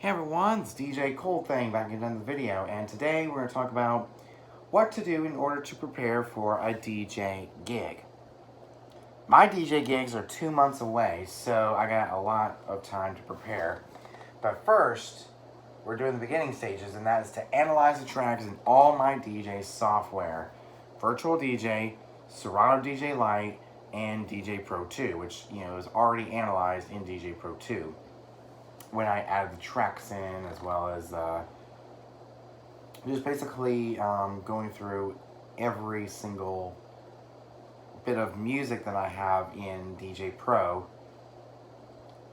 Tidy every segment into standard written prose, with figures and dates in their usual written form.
Hey everyone, it's DJ Cold Thing back in another video, and today we're going to talk about what to do in order to prepare for a DJ gig. My DJ gigs are 2 months away, so I got a lot of time to prepare. But first, we're doing the beginning stages, and that is to analyze the tracks in all my DJ software. Virtual DJ, Serato DJ Lite, and DJ Pro 2, which is already analyzed in DJ Pro 2. When I added the tracks in, as well as just basically going through every single bit of music that I have in DJ Pro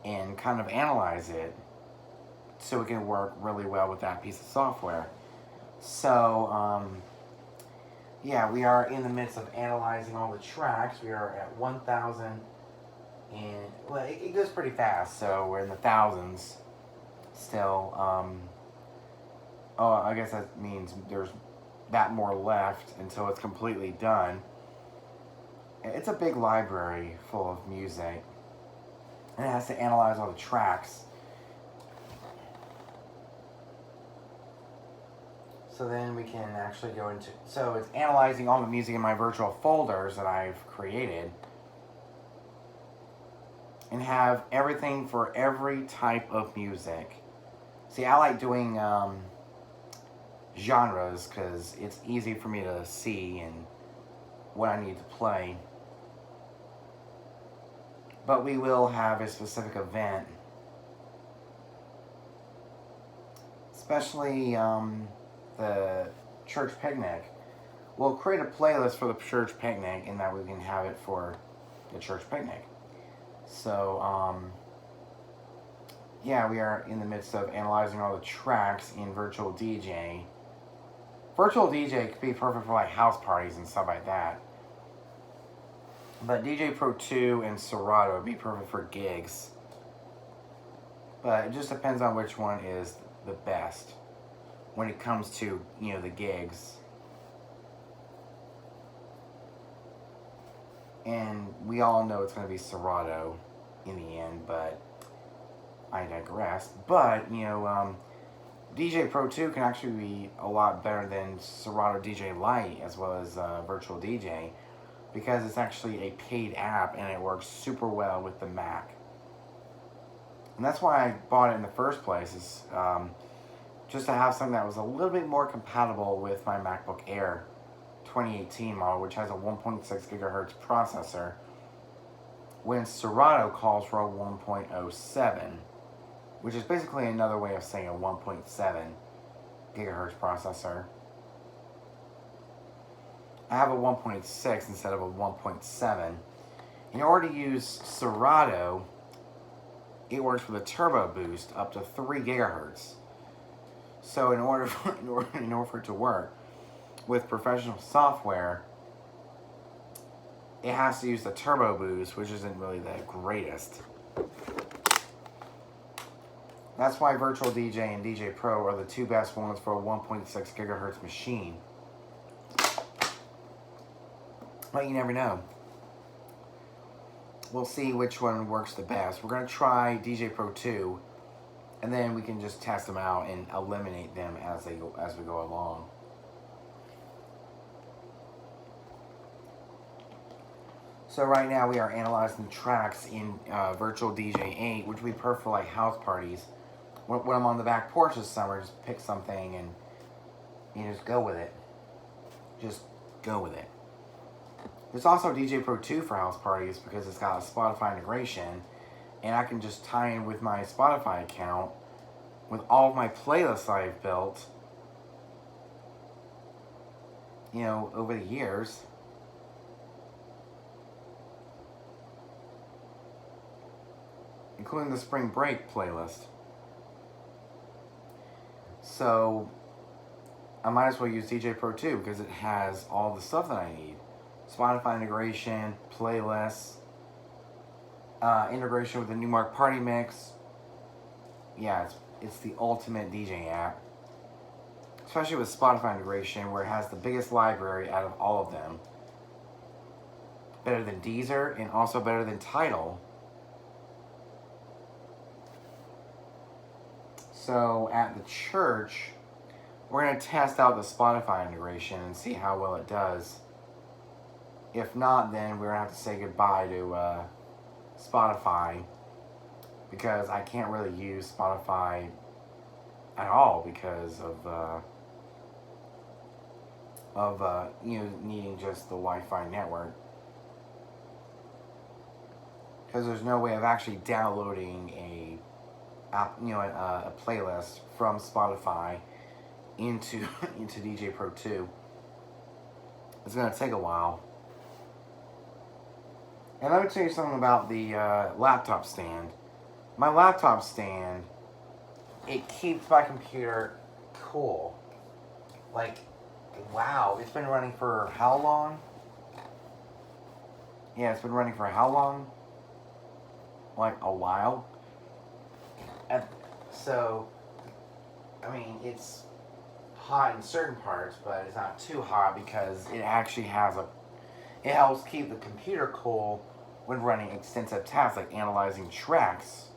and kind of analyze it so it can work really well with that piece of software. So, yeah, we are in the midst of analyzing all the tracks. We are at 1,000. And well, it goes pretty fast, so we're in the thousands still. I guess that means there's that more left until it's completely done. It's a big library full of music, and it has to analyze all the tracks. So then we can actually go into, so it's analyzing all the music in my virtual folders that I've created, and have everything for every type of music. See, I like doing genres because it's easy for me to see and what I need to play. But we will have a specific event, especially the church picnic. We'll create a playlist for the church picnic, and that we can have it for the church picnic. So, yeah, we are in the midst of analyzing all the tracks in Virtual DJ. Virtual DJ could be perfect for like house parties and stuff like that. But DJ Pro 2 and Serato would be perfect for gigs. But it just depends on which one is the best when it comes to, the gigs. And we all know it's going to be Serato in the end, but I digress. But, DJ Pro 2 can actually be a lot better than Serato DJ Lite as well as Virtual DJ, because it's actually a paid app and it works super well with the Mac. And that's why I bought it in the first place, is just to have something that was a little bit more compatible with my MacBook Air 2018 model, which has a 1.6 gigahertz processor, when Serato calls for a 1.07, which is basically another way of saying a 1.7 gigahertz processor. I have a 1.6 instead of a 1.7. In order to use Serato, it works with a turbo boost up to 3 gigahertz. So in order for it to work with professional software, it has to use the turbo boost, which isn't really the greatest. That's why Virtual DJ and DJ Pro are the two best ones for a 1.6 gigahertz machine. But you never know. We'll see which one works the best. We're going to try DJ Pro 2, and then we can just test them out and eliminate them as we go along. So right now we are analyzing the tracks in Virtual DJ 8, which we prefer for like house parties. When I'm on the back porch this summer, just pick something and just go with it. Just go with it. There's also DJ Pro 2 for house parties because it's got a Spotify integration, and I can just tie in with my Spotify account with all of my playlists I've built, over the years. Including the spring break playlist. So I might as well use DJ Pro 2 because it has all the stuff that I need. Spotify integration, playlists, integration with the Newmark Party Mix. Yeah, it's the ultimate DJ app. Especially with Spotify integration, where it has the biggest library out of all of them. Better than Deezer and also better than Tidal. So at the church, we're going to test out the Spotify integration and see how well it does. If not, then we're going to have to say goodbye to Spotify, because I can't really use Spotify at all because of needing just the Wi-Fi network. Because there's no way of actually downloading a playlist from Spotify into DJ Pro 2. It's gonna take a while. And let me tell you something about the laptop stand. My laptop stand, it keeps my computer cool. Like, wow, it's been running for how long? Yeah, it's been running for how long? Like a while. So, I mean, it's hot in certain parts, but it's not too hot because it actually it helps keep the computer cool when running extensive tasks like analyzing tracks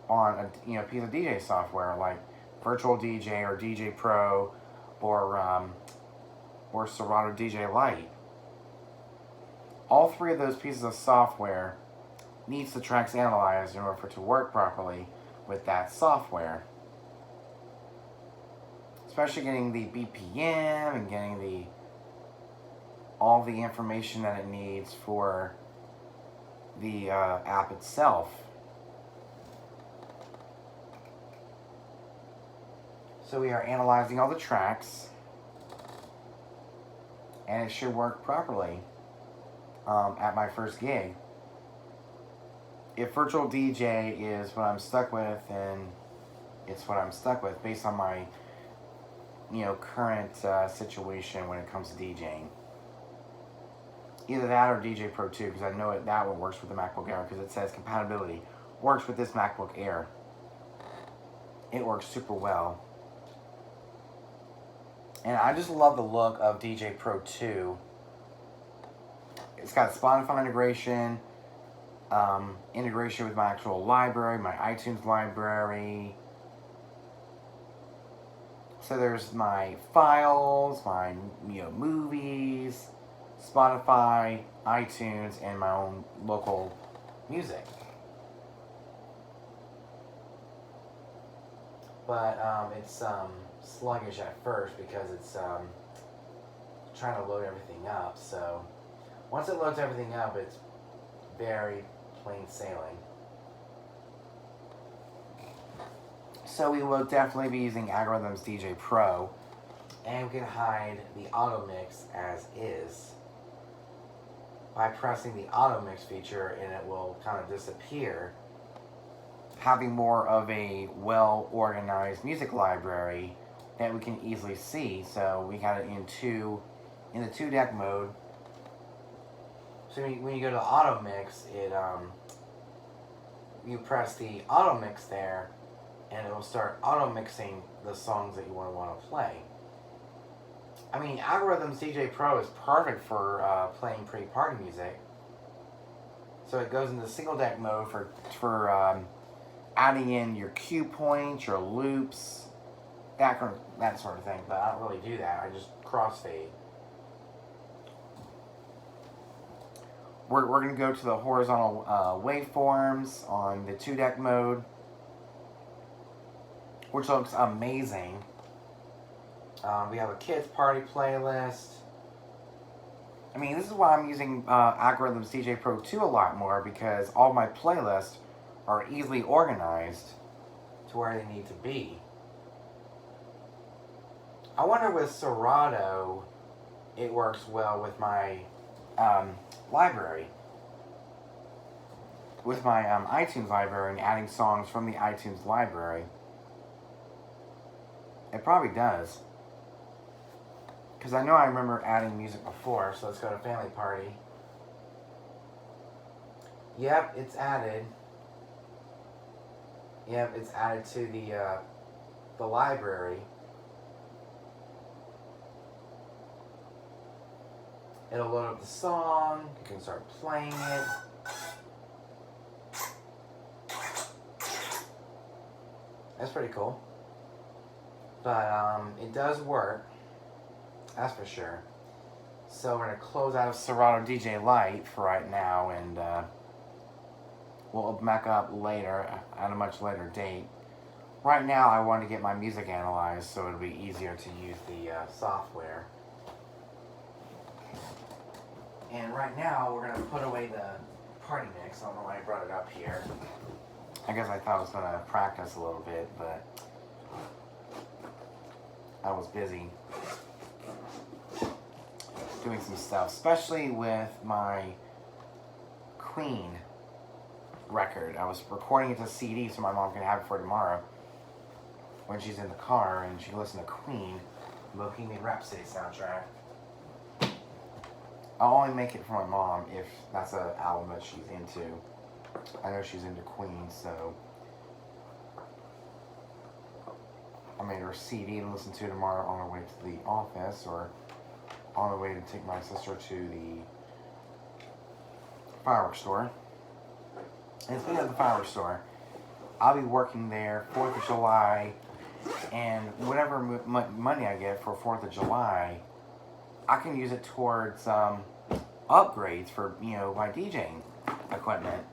on a piece of DJ software like Virtual DJ or DJ Pro or Serato DJ Lite. All three of those pieces of software needs the tracks analyzed in order for it to work properly with that software. Especially getting the BPM and getting all the information that it needs for the app itself. So we are analyzing all the tracks, and it should work properly at my first gig. If Virtual DJ is what I'm stuck with, then it's what I'm stuck with based on my current situation when it comes to DJing. Either that or DJ Pro 2, because I know that one works with the MacBook Air, because it says compatibility works with this MacBook Air. It works super well. And I just love the look of DJ Pro 2. It's got Spotify integration, integration with my actual library, my iTunes library. So there's my files, my movies, Spotify, iTunes, and my own local music. But it's sluggish at first because it's trying to load everything up. So once it loads everything up, it's very plain sailing. So we will definitely be using Algorithms DJ Pro, and we can hide the auto mix as is by pressing the auto mix feature, and it will kind of disappear, having more of a well organized music library that we can easily see. So we got it in the 2-deck mode. So when you go to auto mix, you press the auto mix there, and it will start auto mixing the songs that you want to play. I mean, Algorithms DJ Pro is perfect for playing pre-party music. So it goes into single deck mode for adding in your cue points, your loops, that sort of thing. But I don't really do that. I just crossfade. We're going to go to the horizontal waveforms on the 2-deck mode, which looks amazing. We have a kids party playlist. I mean, this is why I'm using Algorithms DJ Pro 2 a lot more, because all my playlists are easily organized to where they need to be. I wonder with Serato, it works well with my library. With my iTunes library and adding songs from the iTunes library. It probably does. Because I know I remember adding music before, so let's go to Family Party. Yep, it's added. Yep, it's added to the library. It'll load up the song. You can start playing it. That's pretty cool. But it does work, that's for sure. So we're gonna close out of Serato DJ Lite for right now, and we'll open back up later at a much later date. Right now, I want to get my music analyzed so it'll be easier to use the software. And right now, we're gonna put away the party mix. I don't know why I brought it up here. I guess I thought I was gonna practice a little bit, but I was busy doing some stuff, especially with my Queen record. I was recording it to CD so my mom can have it for tomorrow when she's in the car and she can listen to Queen, Bohemian Rhapsody soundtrack. I'll only make it for my mom if that's an album that she's into. I know she's into Queen, so I made her a CD to listen to tomorrow on her way to the office or on the way to take my sister to the fireworks store. And speaking of the fireworks store, I'll be working there 4th of July, and whatever money I get for 4th of July, I can use it towards upgrades for, my DJing equipment.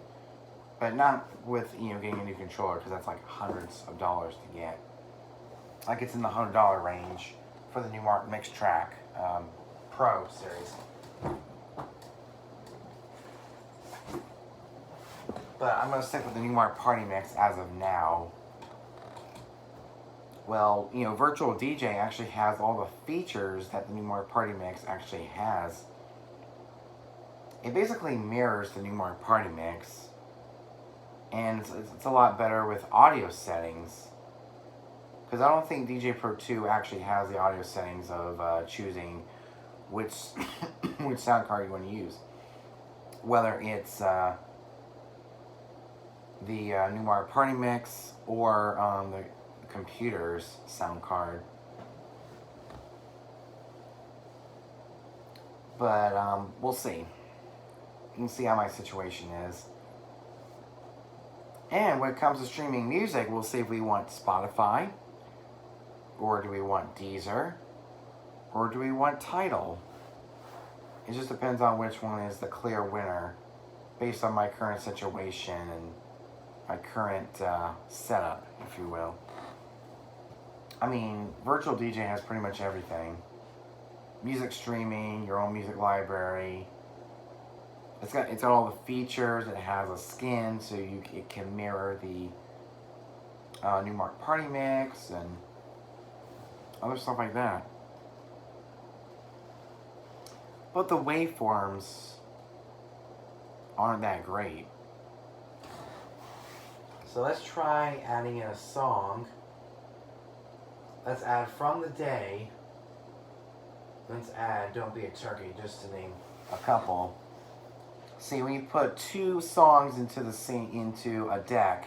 But not with, getting a new controller, because that's like hundreds of dollars to get. Like it's in the $100 range for the Numark Mix Track Pro series. But I'm going to stick with the Numark Party Mix as of now. Well, Virtual DJ actually has all the features that the Numark Party Mix actually has. It basically mirrors the Numark Party Mix. And it's a lot better with audio settings. Because I don't think DJ Pro 2 actually has the audio settings of choosing which which sound card you want to use. Whether it's the Numark Party Mix or the computer's sound card. But we'll see. You can see how my situation is. And when it comes to streaming music, we'll see if we want Spotify, or do we want Deezer, or do we want Tidal. It just depends on which one is the clear winner based on my current situation and my current setup, if you will. I mean, Virtual DJ has pretty much everything. Music streaming, your own music library. It's got all the features. It has a skin, so it can mirror the Numark Party Mix and other stuff like that. But the waveforms aren't that great. So let's try adding in a song. Let's add From the Day. Let's add Don't Be a Turkey, just to name a couple. See, when you put two songs into a deck,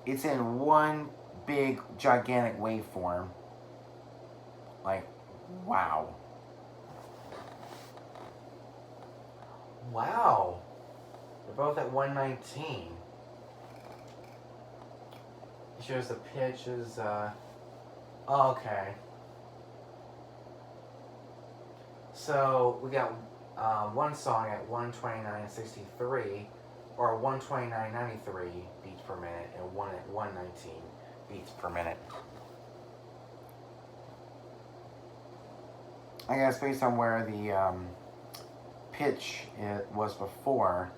it's in one big, gigantic waveform. Like, wow. Wow. They're both at 119. It shows the pitch is, okay. So, we got one song at 129.63, or 129.93 beats per minute, and one at 119 beats per minute. I guess based on where the pitch it was before,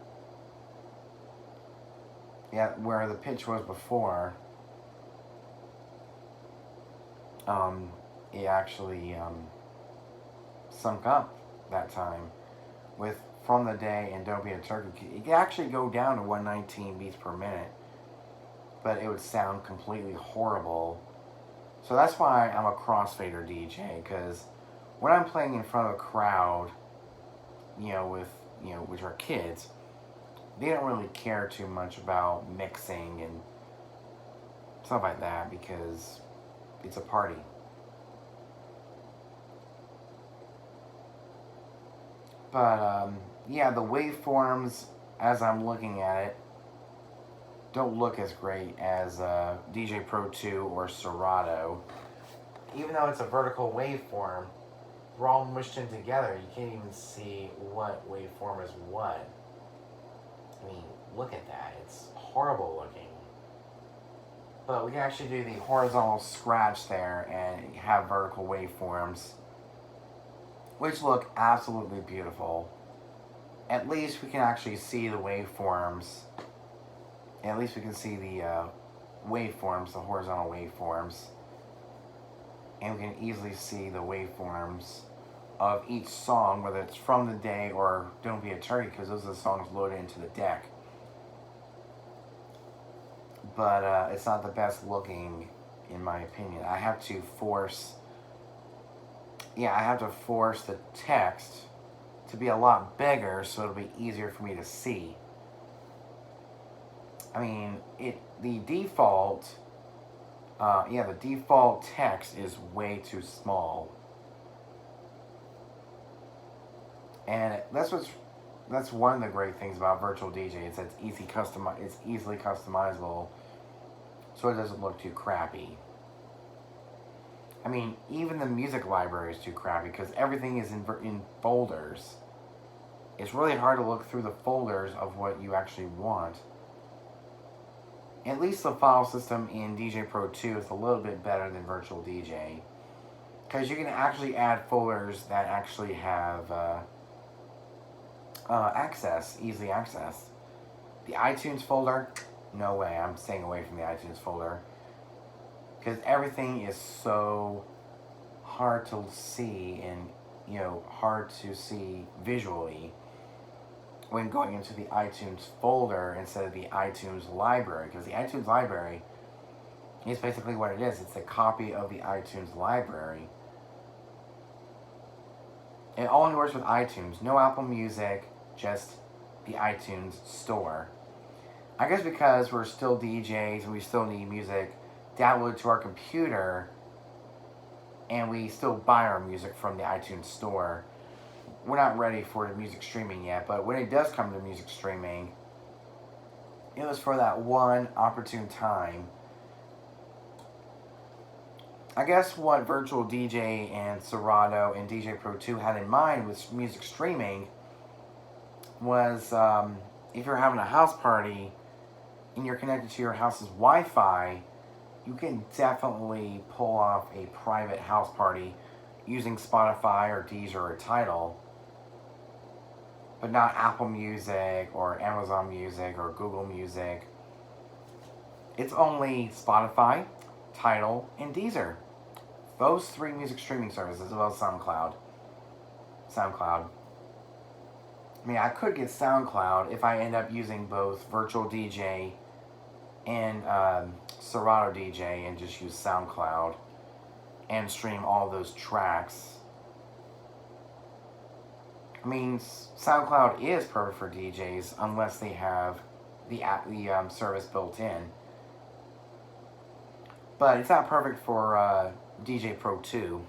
where the pitch was before, it actually sunk up that time. With From the Day and Don't Be a Turkey, it could actually go down to 119 beats per minute, but it would sound completely horrible. So that's why I'm a crossfader DJ, because when I'm playing in front of a crowd, which are kids, they don't really care too much about mixing and stuff like that because it's a party. But, the waveforms, as I'm looking at it, don't look as great as DJ Pro 2 or Serato. Even though it's a vertical waveform, they're all mushed in together. You can't even see what waveform is what. I mean, look at that. It's horrible looking. But we can actually do the horizontal scratch there and have vertical waveforms, which look absolutely beautiful. At least we can actually see the waveforms. At least we can see the waveforms, the horizontal waveforms. And we can easily see the waveforms of each song, whether it's From the Day or Don't Be a Turkey, because those are the songs loaded into the deck. But it's not the best looking, in my opinion. I have to force the text to be a lot bigger so it'll be easier for me to see. I mean, the default text is way too small. And that's one of the great things about Virtual DJ is that it's easily customizable, so it doesn't look too crappy. I mean, even the music library is too crappy because everything is in folders. It's really hard to look through the folders of what you actually want. At least the file system in DJ Pro 2 is a little bit better than Virtual DJ, because you can actually add folders that actually have easy access. The iTunes folder, no way, I'm staying away from the iTunes folder, because everything is so hard to see and hard to see visually when going into the iTunes folder instead of the iTunes library, because the iTunes library is basically what it is. It's a copy of the iTunes library. It only works with iTunes, no Apple Music, just the iTunes store. I guess because we're still DJs and we still need music downloaded to our computer, and we still buy our music from the iTunes store, we're not ready for the music streaming yet. But when it does come to music streaming, it was for that one opportune time. I guess what Virtual DJ and Serato and DJ Pro 2 had in mind with music streaming was if you're having a house party and you're connected to your house's Wi-Fi, you can definitely pull off a private house party using Spotify or Deezer or Tidal, but not Apple Music or Amazon Music or Google Music. It's only Spotify, Tidal, and Deezer. Those three music streaming services, as well as SoundCloud. I mean, I could get SoundCloud if I end up using both Virtual DJ and Serato DJ and just use SoundCloud and stream all those tracks. I mean, SoundCloud is perfect for DJs unless they have the service built in. But it's not perfect for DJ Pro 2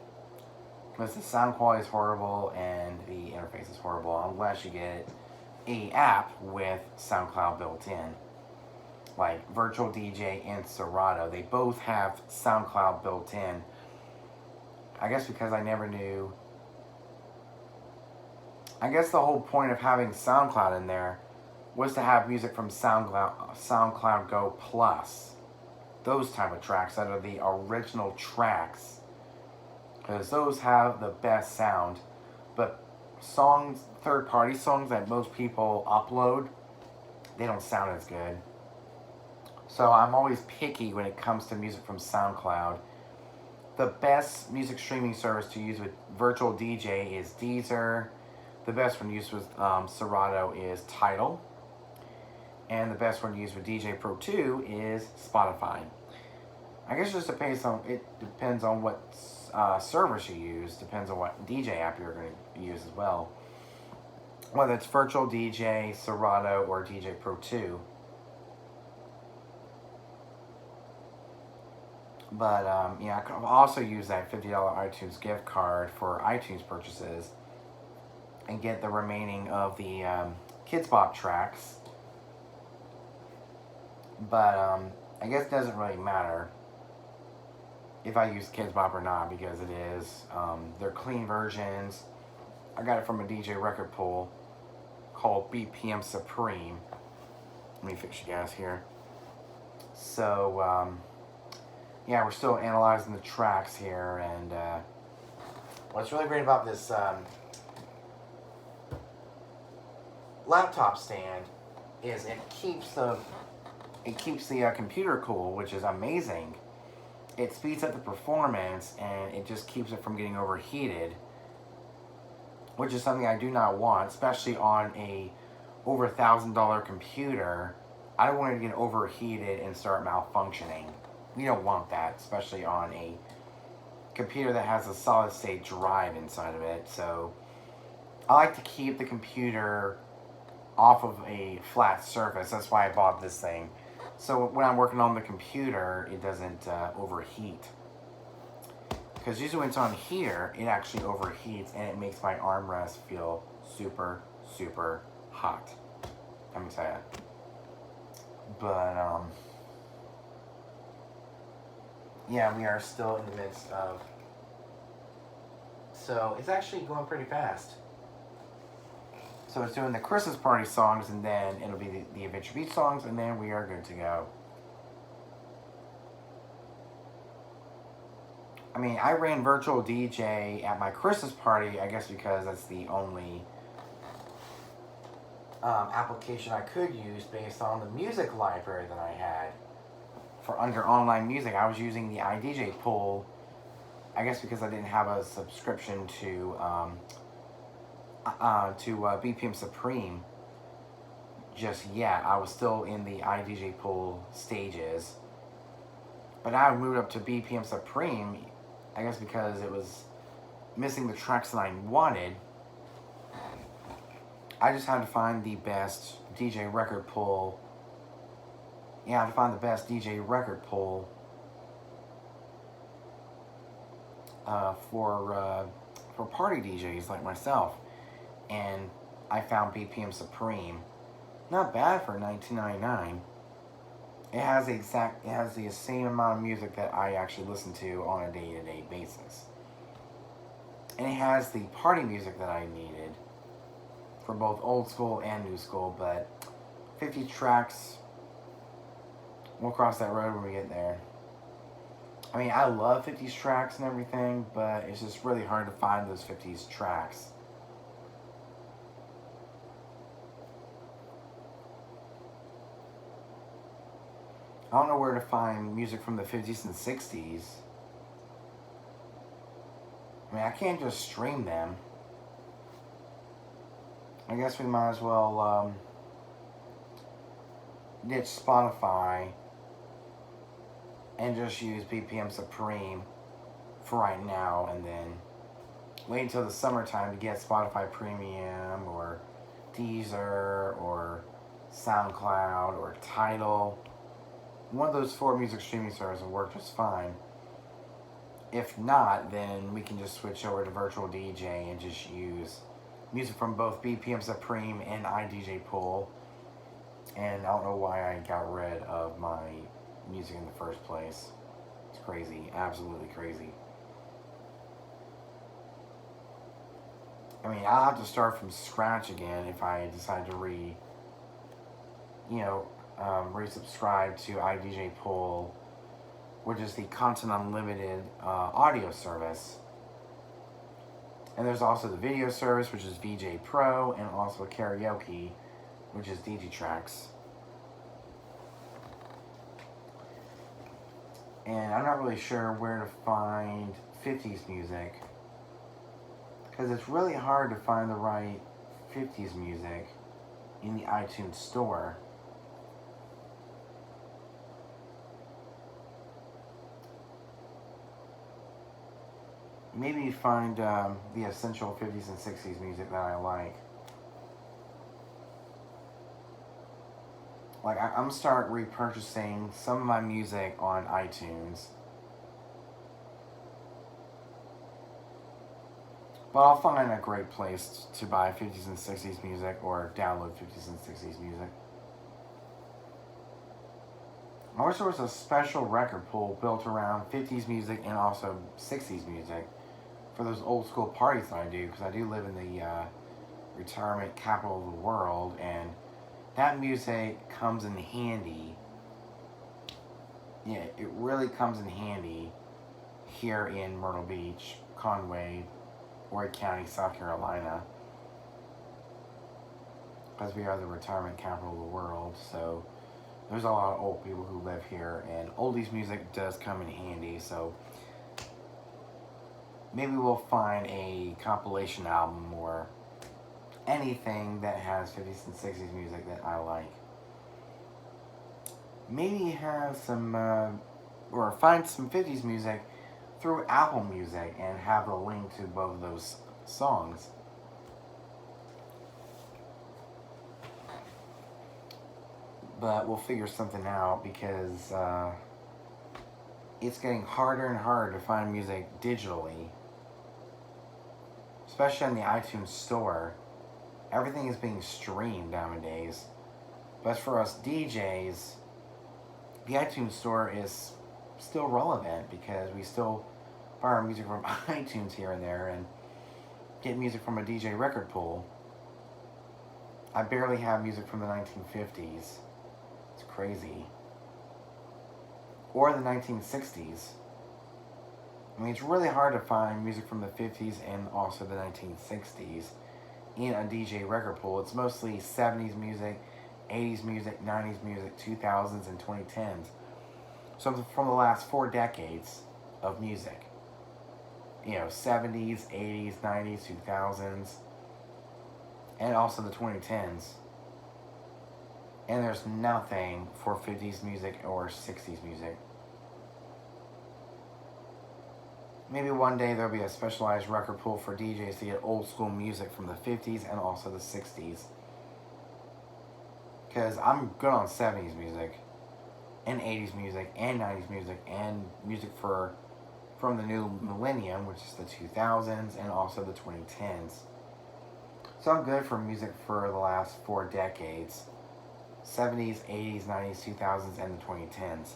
because the sound quality is horrible and the interface is horrible unless you get a app with SoundCloud built in. Like Virtual DJ and Serato, they both have SoundCloud built in. I guess because I never knew. I guess the whole point of having SoundCloud in there was to have music from SoundCloud Go Plus. Those type of tracks that are the original tracks, because those have the best sound. But songs, third-party songs that most people upload, they don't sound as good. So I'm always picky when it comes to music from SoundCloud. The best music streaming service to use with Virtual DJ is Deezer. The best one used with Serato is Tidal. And the best one used with DJ Pro 2 is Spotify. I guess it just depends on what service you use. Depends on what DJ app you're going to use as well. Whether it's Virtual DJ, Serato, or DJ Pro 2. But I could also use that $50 iTunes gift card for iTunes purchases and get the remaining of the Kids Bop tracks But I guess it doesn't really matter if I use Kids Bop or not because it is. They're clean versions. I got it from a DJ record pool called BPM Supreme. Let me fix you guys here. So, yeah, we're still analyzing the tracks here, and what's really great about this laptop stand is it keeps the computer cool, which is amazing. It speeds up the performance and it just keeps it from getting overheated, which is something I do not want, especially on a over $1,000 computer. I don't want it to get overheated and start malfunctioning. We don't want that, especially on a computer that has a solid state drive inside of it. So I like to keep the computer off of a flat surface. That's why I bought this thing. So when I'm working on the computer, it doesn't overheat. Because usually when it's on here, it actually overheats and it makes my armrest feel super, super hot. Let me tell you. But, yeah, we are still in the midst of... So it's actually going pretty fast. So it's doing the Christmas party songs, and then it'll be the Adventure Beach songs, and then we are good to go. I mean, I ran Virtual DJ at my Christmas party, I guess because that's the only application I could use based on the music library that I had. For under online music, I was using the iDJ pool, I guess because I didn't have a subscription to BPM Supreme just yet. I was still in the iDJ pool stages. But now I've moved up to BPM Supreme, I guess because it was missing the tracks that I wanted. I just had to find the best DJ record pool. Yeah, I had to find the best DJ record pool for party DJs like myself. And I found BPM Supreme. Not bad for $19.99. It has the same amount of music that I actually listen to on a day-to-day basis. And it has the party music that I needed for both old school and new school, but 50 tracks, we'll cross that road when we get there. I mean, I love 50s tracks and everything, but it's just really hard to find those 50s tracks. I don't know where to find music from the 50s and 60s. I mean, I can't just stream them. I guess we might as well ditch Spotify and just use BPM Supreme for right now, and then wait until the summertime to get Spotify Premium or Deezer or SoundCloud or Tidal. One of those 4 music streaming services will work just fine. If not, then we can just switch over to Virtual DJ and just use music from both BPM Supreme and iDJ Pool. And I don't know why I got rid of my music in the first place. It's crazy, absolutely crazy. I mean, I'll have to start from scratch again if I decide to resubscribe to iDJ Pool, which is the Content Unlimited audio service. And there's also the video service, which is VJ Pro, and also Karaoke, which is Digitrax. And I'm not really sure where to find 50s music, because it's really hard to find the right 50s music in the iTunes store. Maybe find the essential 50s and 60s music that I like. Like, I'm going to start repurchasing some of my music on iTunes. But I'll find a great place to buy 50s and 60s music or download 50s and 60s music. I wish there was a special record pool built around 50s music and also 60s music for those old school parties that I do, because I do live in the retirement capital of the world, and that music comes in handy. Yeah, it really comes in handy here in Myrtle Beach, Conway, Horry County, South Carolina, because we are the retirement capital of the world. So there's a lot of old people who live here, and oldies music does come in handy. So maybe we'll find a compilation album or anything that has 50s and 60s music that I like. Maybe have some, or find some 50s music through Apple Music and have a link to both of those songs. But we'll figure something out, because it's getting harder and harder to find music digitally, especially on the iTunes store. Everything is being streamed nowadays. But for us DJs, the iTunes store is still relevant, because we still buy our music from iTunes here and there and get music from a DJ record pool. I barely have music from the 1950s. It's crazy. Or the 1960s. I mean, it's really hard to find music from the 50s and also the 1960s in a DJ record pool. It's mostly 70s music, 80s music, 90s music, 2000s, and 2010s. So from the last 4 decades of music. 70s, 80s, 90s, 2000s, and also the 2010s. And there's nothing for 50s music or 60s music. Maybe one day there'll be a specialized record pool for DJs to get old school music from the 50s and also the 60s. Because I'm good on 70s music, and 80s music, and 90s music, and music from the new millennium, which is the 2000s, and also the 2010s. So I'm good for music for the last 4 decades. 70s, 80s, 90s, 2000s, and the 2010s.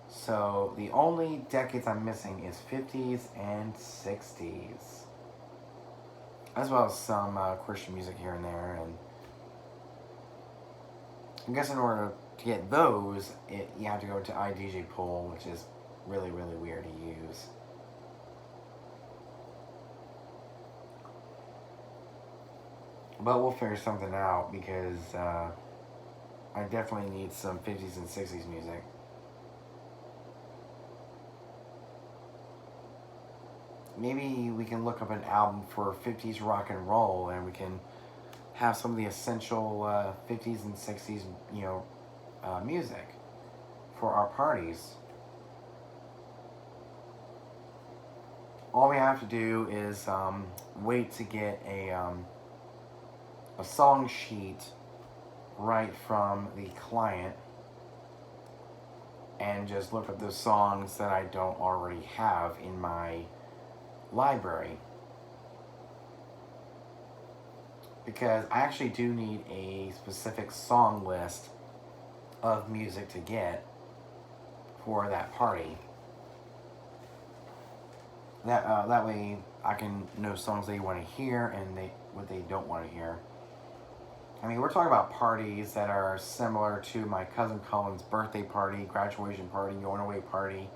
So the only decades I'm missing is 50s and 60s. As well as some Christian music here and there. And I guess in order to get those, you have to go to iDJ Pool, which is really, really weird to use. But we'll figure something out, because I definitely need some 50s and 60s music. Maybe we can look up an album for 50s rock and roll, and we can have some of the essential 50s and 60s, music for our parties. All we have to do is wait to get a song sheet right from the client, and just look up those songs that I don't already have in my library, because I actually do need a specific song list of music to get for that party. That way I can know songs they want to hear and what they don't want to hear. I mean, we're talking about parties that are similar to my cousin Cullen's birthday party, graduation party, going away party.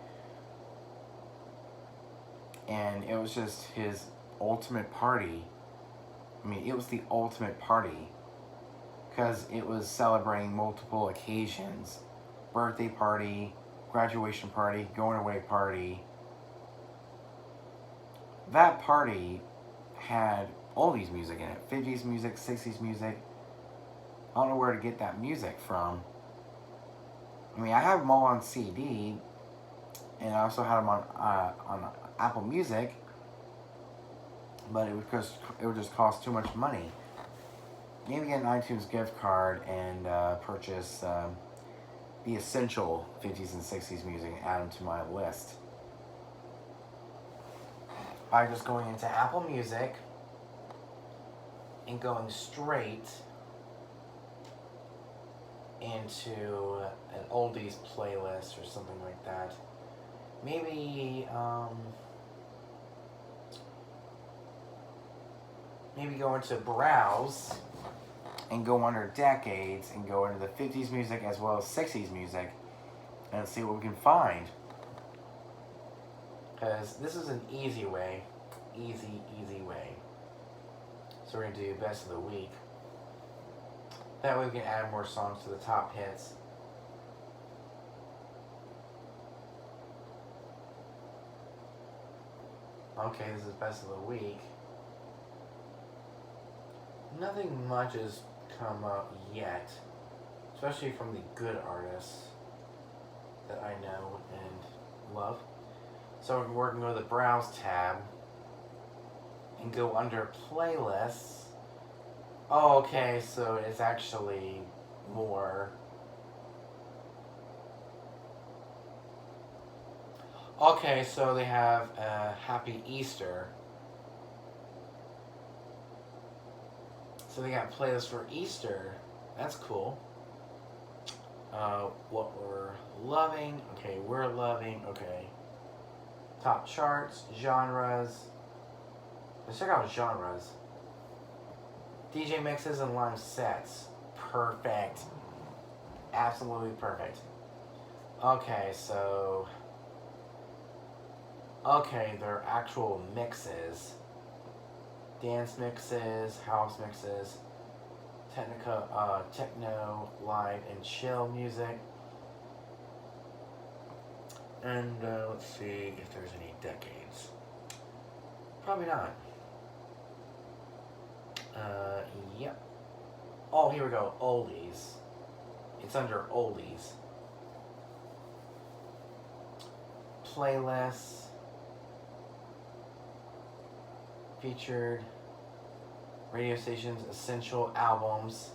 And it was just his ultimate party. I mean, it was the ultimate party, because it was celebrating multiple occasions. Birthday party, graduation party, going away party. That party had oldies music in it. 50s music, 60s music. I don't know where to get that music from. I mean, I have them all on CD, and I also had them on Apple Music, but it would just cost too much money. Maybe get an iTunes gift card and purchase the essential 50s and 60s music and add them to my list. By just going into Apple Music and going straight into an oldies playlist or something like that. Maybe, maybe go into browse and go under decades and go into the 50s music as well as 60s music and see what we can find. Because this is an easy way. Easy way. So we're going to do best of the week. That way we can add more songs to the top hits. Okay, this is best of the week. Nothing much has come up yet, especially from the good artists that I know and love. So we're going to go to the Browse tab and go under Playlists. Oh, okay, so it's actually more. Okay, so they have Happy Easter. So they got playlists for Easter. That's cool. What we're loving. Okay, we're loving. Okay. Top charts, genres. Let's check out genres. DJ mixes and live sets. Perfect. Absolutely perfect. Okay, so. Okay, they're actual mixes. Dance mixes, house mixes, techno, live, and chill music. And let's see if there's any decades. Probably not. Yep. Oh, here we go. Oldies. It's under oldies. Playlists. Featured. Radio stations. Essential albums.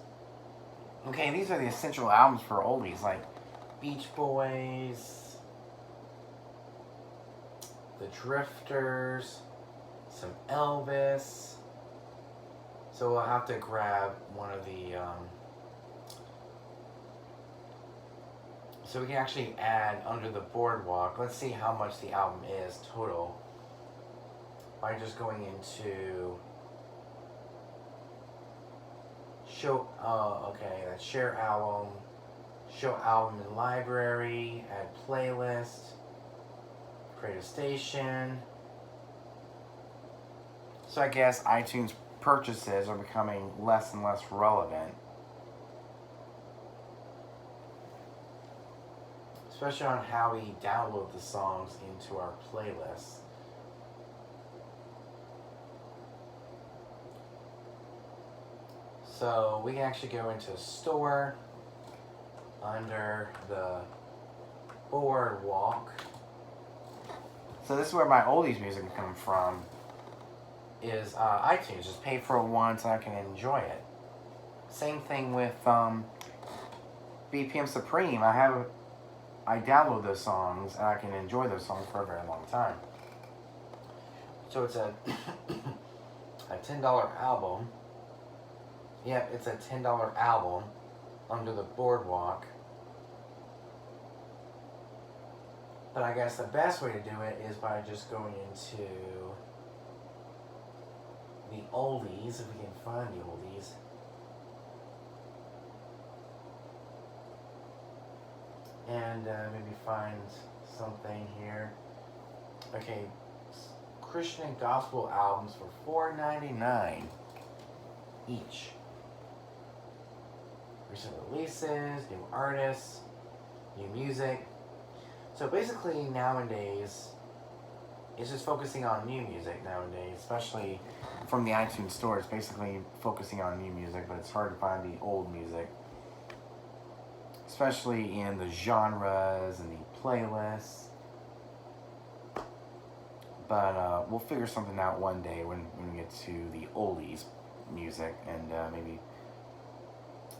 Okay, these are the essential albums for oldies. Like Beach Boys. The Drifters. Some Elvis. So we'll have to grab one of the, so we can actually add under the boardwalk. Let's see how much the album is total. By just going into show, okay, that's share album, show album in library, add playlist, create a station. So I guess iTunes purchases are becoming less and less relevant. Especially on how we download the songs into our playlists. So we can actually go into store under the boardwalk. So this is where my oldies music is coming from. Is iTunes. Just pay for it once and I can enjoy it. Same thing with BPM Supreme. I download those songs and I can enjoy those songs for a very long time. So it's a a $10 album. Yep, it's a $10 album under the boardwalk. But I guess the best way to do it is by just going into the oldies, if we can find the oldies. And maybe find something here. Okay, Christian and gospel albums for $4.99 each. Recent releases, new artists, new music. So basically nowadays, it's just focusing on new music nowadays, especially from the iTunes store. It's basically focusing on new music, but it's hard to find the old music. Especially in the genres and the playlists. But we'll figure something out one day when we get to the oldies music and maybe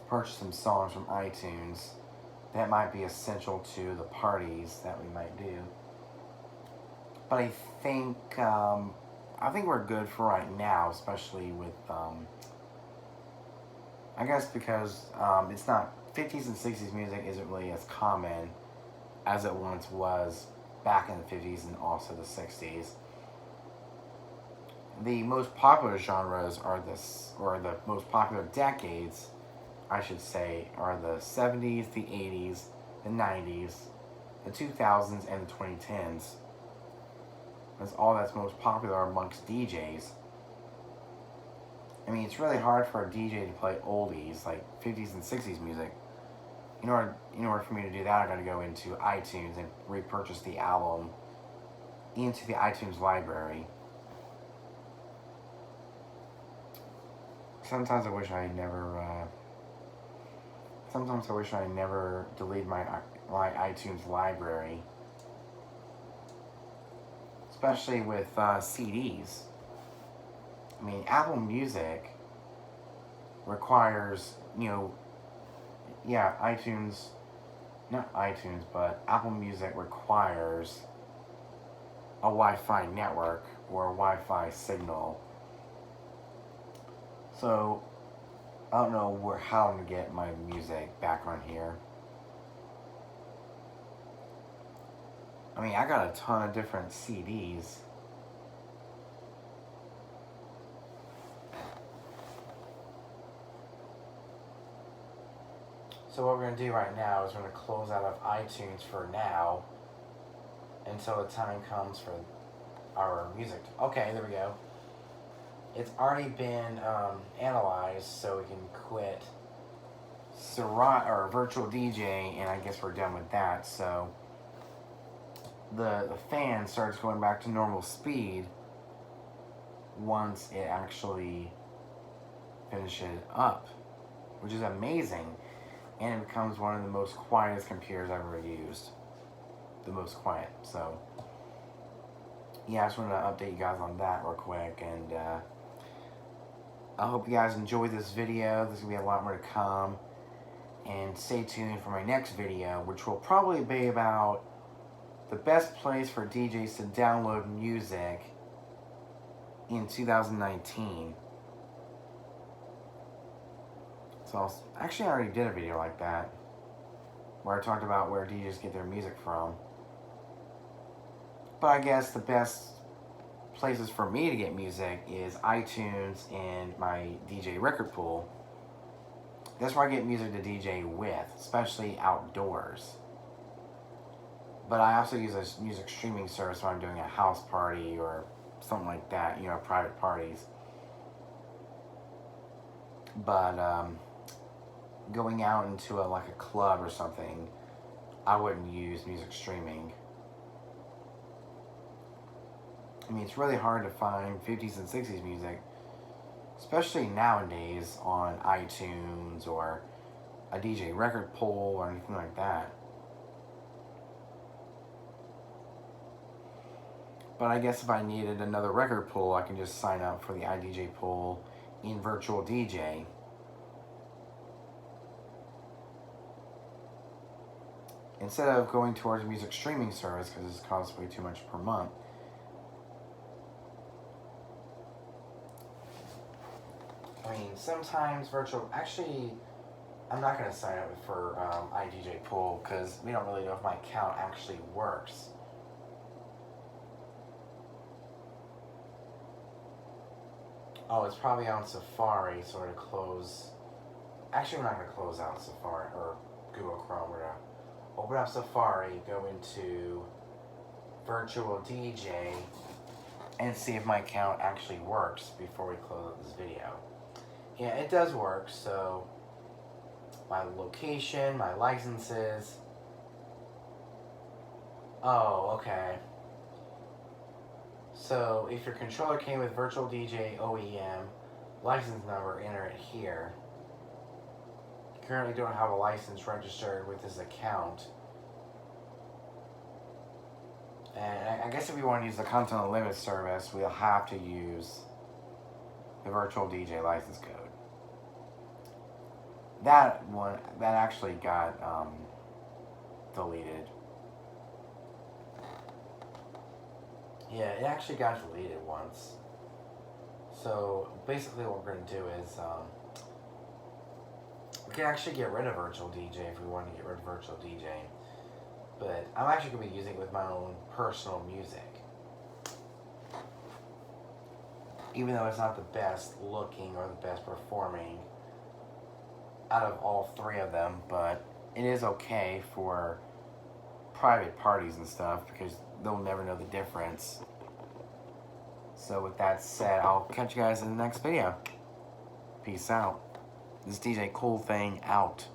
purchase some songs from iTunes that might be essential to the parties that we might do. But I think we're good for right now, especially with I guess because it's not 50s and 60s music isn't really as common as it once was back in the 50s and also the 60s. The most popular genres are this, or the most popular decades, I should say, are the 70s, the 80s, the 90s, the 2000s, and the 2010s. That's all that's most popular amongst DJs. I mean, it's really hard for a DJ to play oldies, like 50s and 60s music. In order for me to do that, I gotta go into iTunes and repurchase the album into the iTunes library. Sometimes I wish I never. Sometimes I wish I never deleted my iTunes library, especially with CDs. I mean, Apple Music requires, iTunes, not iTunes, but Apple Music requires a Wi-Fi network or a Wi-Fi signal. So, I don't know how I'm going to get my music back on here. I mean, I got a ton of different CDs. So what we're going to do right now is we're going to close out of iTunes for now until the time comes for our music. Okay, there we go. It's already been analyzed, so we can quit Serato or Virtual DJ, and I guess we're done with that. So the fan starts going back to normal speed once it actually finishes up, which is amazing. And it becomes one of the most quietest computers I've ever used. The most quiet. So, yeah, I just wanted to update you guys on that real quick. And I hope you guys enjoyed this video. There's going to be a lot more to come. And stay tuned for my next video, which will probably be about the best place for DJs to download music in 2019. So, actually, I already did a video like that, where I talked about where DJs get their music from. But I guess the best places for me to get music is iTunes and my DJ record pool. That's where I get music to DJ with, especially outdoors. But I also use a music streaming service when I'm doing a house party or something like that, private parties. But, going out into a club or something, I wouldn't use music streaming. I mean, it's really hard to find 50s and 60s music, especially nowadays on iTunes or a DJ record pool or anything like that. But I guess if I needed another record pool, I can just sign up for the iDJ pool in Virtual DJ. Instead of going towards a music streaming service because it costs way too much per month. I mean, sometimes actually, I'm not going to sign up for iDJ Pool because we don't really know if my account actually works. Oh, it's probably on Safari, so we're going to close. Actually, we're not going to close out Safari or Google Chrome. We're going to open up Safari, go into Virtual DJ, and see if my account actually works before we close up this video. Yeah, it does work. So my location, my licenses. Oh, okay. So if your controller came with Virtual DJ OEM license number, enter it here. You currently don't have a license registered with this account. And I guess if we want to use the Content Unlimited service, we'll have to use the Virtual DJ license code. That actually got deleted. Yeah, it actually got deleted once. So basically what we're going to do is We can actually get rid of Virtual DJ if we want to get rid of Virtual DJ. But I'm actually going to be using it with my own personal music. Even though it's not the best looking or the best performing out of all three of them, but it is okay for private parties and stuff because they'll never know the difference. So with that said, I'll catch you guys in the next video. Peace out. This is DJ Cool Thing out.